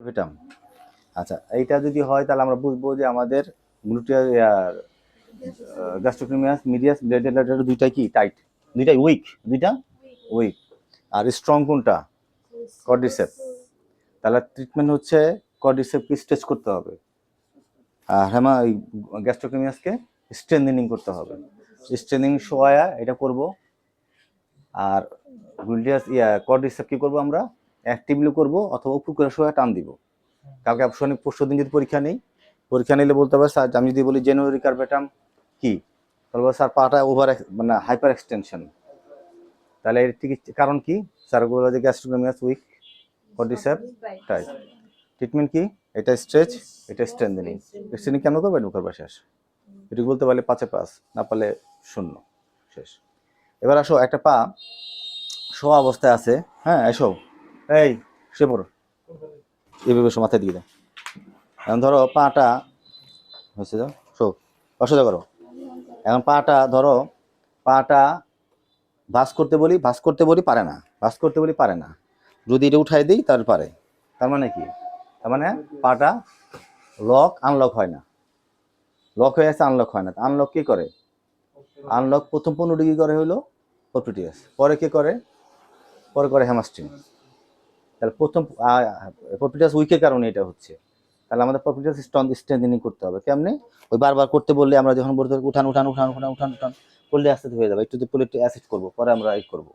ভেটাম। আচ্ছা, এইটা যদি হয় তাহলে আমরা বুঝবো যে আমাদের গ্যাস্ট্রোক্রিমিয়াস মিডিয়াস ব্লেডের দুইটাই কি টাইট, দুইটাই উইক, দুইটা উইক। আর স্ট্রং কোনটা? কর্ডিসেপ। তাহলে ট্রিটমেন্ট হচ্ছে কর্ডিসেপকে স্ট্রেচ করতে হবে, আর এই গ্যাস্ট্রোক্রিমিয়াসকে স্ট্রেন্থেনিং করতে হবে। স্ট্রেন্থেনিং শোয়া এটা করব। আর গ্লুটিয়াস কর্ডিসেপ কি করবো আমরা? অ্যাক্টিভলি করব অথবা উপর করে শোয়া টান দিব। কালকে পরশু দিন যদি পরীক্ষা নেই, পরীক্ষা নিলে বলতে হবে স্যার, আমি যদি বলি জেনুয়ারি কার্বেটাম কি, তাহলে স্যার পাটা ওভার মানে হাইপার এক্সটেনশন। তাহলে এর ঠিক কারণ কি? স্যার বলবো যে গ্যাস্ট্রোক্রিমিয়াস উইক, কর্ডিসেপ টাইট। ট্রিটমেন্ট কি? এটা স্ট্রেচ, এটা স্ট্রেন্থেনিং। স্ট্রেন্থেনিং কেন করবেন? করবে শেষ। এটুকু বলতে পারলে 5-এ 5, না পারলে 0, শেষ। এবার আসো, একটা পা শোয়া অবস্থায় আছে, হ্যাঁ এসো, এই সে পড়ো, এইভাবে মাথায় দিয়ে দাও। এখন ধরো পাটা হচ্ছে, শো অসুবিধা করো। এখন পাটা ধরো, পাটা ভাঁজ করতে বলি পারে না, ভাঁজ করতে বলি পারে না। যদি এটা উঠাই দিই তার পারে। তার মানে কি? তার মানে পাটা লক আনলক হয় না, লক হয়ে আছে আনলক হয় না। আনলক কি করে? আনলক প্রথম 15 ডিগ্রি করে হলো পপিটিয়াস, পরে কি করে? পরে করে হ্যামাস্ট্রিং। তাহলে প্রথম পপিটিয়াস উইকের কারণে এটা হচ্ছে। তাহলে আমাদের পপিটিয়াস স্ট্রেন্থেনিং করতে হবে। কেমনে? ওই বারবার করতে বললে আমরা যখন বলতে উঠান উঠান উঠান উঠান উঠান উঠান করলে আস্তে হয়ে যাবে। একটু পরে একটু অ্যাসিড করবো, পরে আমরা এই করবো।